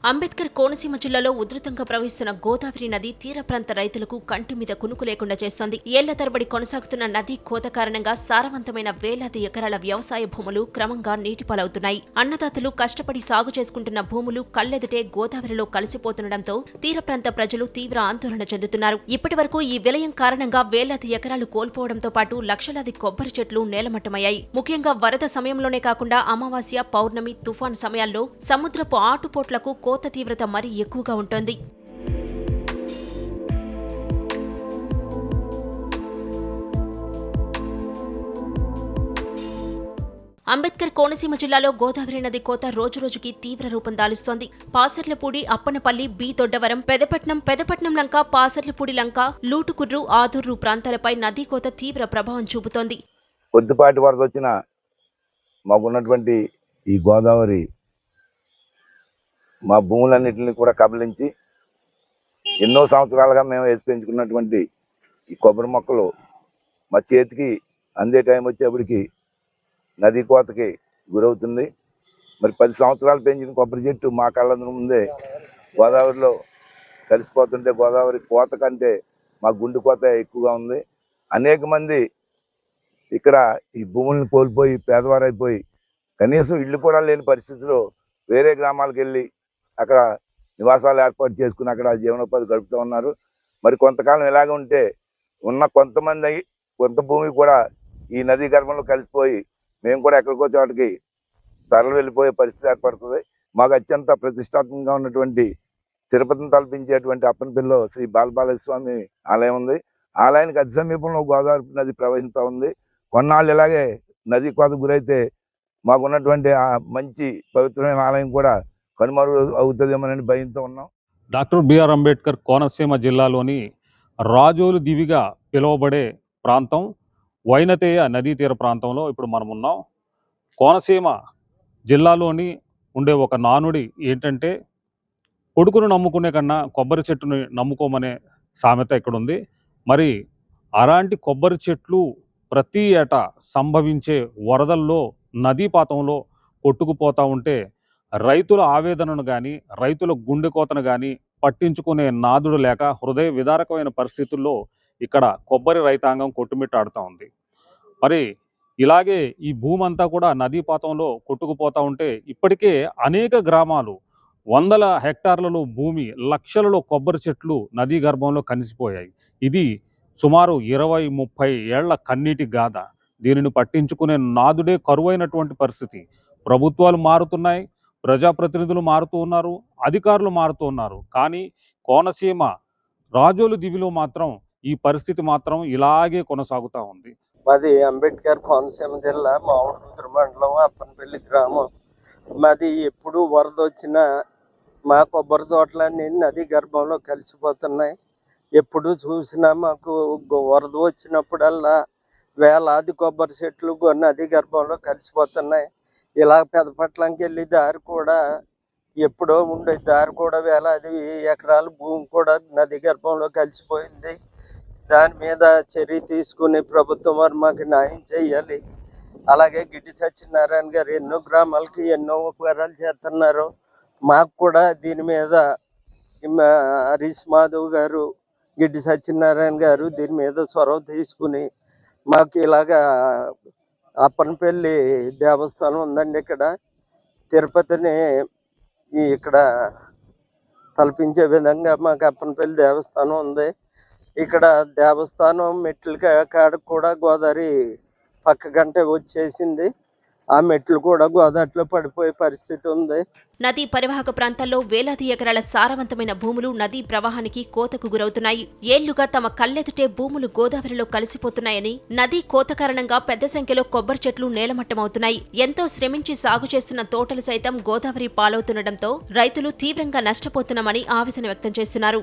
అంబేద్కర్ కోనసీమ జిల్లాలో ఉధృతంగా ప్రవహిస్తున్న గోదావరి నది తీర ప్రాంత రైతులకు కంటి మీద కునుకు లేకుండా చేస్తోంది. ఏళ్ల తరబడి కొనసాగుతున్న నది కోత కారణంగా సారవంతమైన వేలాది ఎకరాల వ్యవసాయ భూములు క్రమంగా నీటిపాలవుతున్నాయి. అన్నదాతలు కష్టపడి సాగు చేసుకుంటున్న భూములు కళ్లెదుటే గోదావరిలో కలిసిపోతుండటంతో తీర ప్రాంత ప్రజలు తీవ్ర ఆందోళన చెందుతున్నారు. ఇప్పటి వరకు ఈ విలయం కారణంగా వేలాది ఎకరాలు కోల్పోవడంతో పాటు లక్షలాది కొబ్బరి చెట్లు నేలమట్టమయ్యాయి. ముఖ్యంగా వరద సమయంలోనే కాకుండా అమావాస్య, పౌర్ణమి, తుఫాన్ సమయాల్లో సముద్రపు ఆటుపోట్లకు కోత తీవ్రత మరీ ఎక్కువగా ఉంటుంది. అంబేద్కర్ కోనసీమ జిల్లాలో గోదావరి నది కోత రోజురోజుకి తీవ్ర రూపం దాలుస్తోంది. పాసర్లపూడి, అప్పనపల్లి, బి దొడ్డవరం, పెదపట్నం లంక, పాసర్లపూడి లంక, లూటుకుర్రు, ఆదూర్రు ప్రాంతాలపై నదీ కోత తీవ్ర ప్రభావం చూపుతోంది. కొద్దిపాటి వరద వచ్చిన మాకున్నటువంటి ఈ గోదావరి మా భూములన్నింటినీ కూడా కబలించి ఎన్నో సంవత్సరాలుగా మేము వేసి పెంచుకున్నటువంటి ఈ కొబ్బరి మొక్కలు మా చేతికి అందే టైం వచ్చేప్పటికి నదీ కోతకి గురవుతుంది. మరి 10 సంవత్సరాలు పెంచిన కొబ్బరి చెట్టు మా కళ్ళ ముందే గోదావరిలో కలిసిపోతుంటే గోదావరి కోత కంటే మా గుండె కోత ఎక్కువగా ఉంది. అనేక మంది ఇక్కడ ఈ భూములను కోల్పోయి పేదవారైపోయి కనీసం ఇళ్ళు కూడా లేని పరిస్థితిలో వేరే గ్రామాలకు వెళ్ళి అక్కడ నివాసాలు ఏర్పాటు చేసుకుని అక్కడ జీవనోపాధి గడుపుతూ ఉన్నారు. మరి కొంతకాలం ఇలాగ ఉంటే ఉన్న కొంత భూమి కూడా ఈ నదీ గర్భంలో కలిసిపోయి మేము కూడా ఎక్కడికో చోటకి తరలి వెళ్ళిపోయే పరిస్థితి ఏర్పడుతుంది. మాకు అత్యంత ప్రతిష్టాత్మకంగా ఉన్నటువంటి తిరుపతిని తలపించేటువంటి అప్పనపల్లిలో శ్రీ బాలస్వామి ఆలయం ఉంది. ఆలయానికి అతి సమీపంలో గోదావరి నది ప్రవహిస్తూ ఉంది. కొన్నాళ్ళు ఇలాగే నదీ కోత గురైతే మాకున్నటువంటి ఆ మంచి పవిత్రమైన ఆలయం కూడా కనుమరుగు అవుతుందేమోనని భయంతో ఉన్నాం. డాక్టర్ బిఆర్ అంబేద్కర్ కోనసీమ జిల్లాలోని రాజోలు దివిగా పిలువబడే ప్రాంతం వైనతేయ నదీ తీర ప్రాంతంలో ఇప్పుడు మనం ఉన్నాం. కోనసీమ జిల్లాలోని ఉండే ఒక నానుడి ఏంటంటే కొడుకును నమ్ముకునే కన్నా కొబ్బరి చెట్టుని నమ్ముకోమనే సామెత ఇక్కడ ఉంది. మరి అలాంటి కొబ్బరి చెట్లు ప్రతి ఏటా సంభవించే వరదల్లో నదీపాతంలో కొట్టుకుపోతూ ఉంటే రైతుల ఆవేదనను కానీ రైతుల గుండె కోతను కానీ పట్టించుకునే నాదుడు లేక హృదయ విదారకమైన పరిస్థితుల్లో ఇక్కడ కొబ్బరి రైతాంగం కొట్టుమిట్టాడుతూ ఉంది. మరి ఇలాగే ఈ భూమి అంతా కూడా నదీపాతంలో కొట్టుకుపోతూ ఉంటే ఇప్పటికే అనేక గ్రామాలు 100 హెక్టార్లలో భూమి, లక్షలలో కొబ్బరి చెట్లు నదీ గర్భంలో కలిసిపోయాయి. ఇది సుమారు 20-30 ఏళ్ల కన్నీటి గాథ. దీనిని పట్టించుకునే నాదుడే కరువైనటువంటి పరిస్థితి. ప్రభుత్వాలు మారుతున్నాయి, ప్రజాప్రతినిధులు మారుతూ ఉన్నారు, అధికారులు మారుతూ ఉన్నారు. కానీ కోనసీమ రాజోలు దివిలో మాత్రం ఈ పరిస్థితి మాత్రం ఇలాగే కొనసాగుతూ ఉంది. మాది అంబేద్కర్ కోనసీమ జిల్లా మామిడికుదురు మండలం అప్పనపల్లి గ్రామం. మాది ఎప్పుడు వరద వచ్చినా మా కొబ్బరి తోటలన్నీ నది గర్భంలో కలిసిపోతున్నాయి. ఎప్పుడు చూసినా మాకు వరద వచ్చినప్పుడల్లా వేలాది కొబ్బరి చెట్లు నది గర్భంలో కలిసిపోతున్నాయి. ఇలా పెదపట్లంకి వెళ్ళి దారి కూడా ఎప్పుడో ఉండే దారి కూడా వేలాది ఎకరాల భూమి కూడా నది గర్భంలో కలిసిపోయింది. దాని మీద చర్య తీసుకుని ప్రభుత్వం వారు మాకు న్యాయం చేయాలి. అలాగే గిడ్డి సత్యనారాయణ గారు ఎన్నో గ్రామాలకి ఎన్నో ఉపకారాలు చేస్తున్నారు. మాకు కూడా దీని మీద హరీష్ మాధవ్ గారు, గిడ్డి సత్యనారాయణ గారు దీని మీద చొరవ తీసుకుని మాకు ఇలాగా అప్పనపల్లి దేవస్థానం ఉందండి. ఇక్కడ తిరుపతిని ఇక్కడ తలపించే విధంగా మాకు అప్పనపల్లి దేవస్థానం ఉంది. ఇక్కడ దేవస్థానం మెట్ల కాడకు కూడా గోదావరి పక్క గంట వచ్చేసింది. ఆ మెట్లు కూడా గోదావరిలో పడిపోయే పరిస్థితి ఉంది. నదీ పరివాహక ప్రాంతాల్లో వేలాది ఎకరాల సారవంతమైన భూములు నదీ ప్రవాహానికి కోతకు గురవుతున్నాయి. ఏళ్లుగా తమ కళ్లెదుటే భూములు గోదావరిలో కలిసిపోతున్నాయని, నదీ కోత కారణంగా పెద్ద సంఖ్యలో కొబ్బరి చెట్లు నేలమట్టమవుతున్నాయి. ఎంతో శ్రమించి సాగు చేస్తున్న తోటలు సైతం గోదావరి పాలవుతుండటంతో రైతులు తీవ్రంగా నష్టపోతున్నామని ఆవేదన వ్యక్తం చేస్తున్నారు.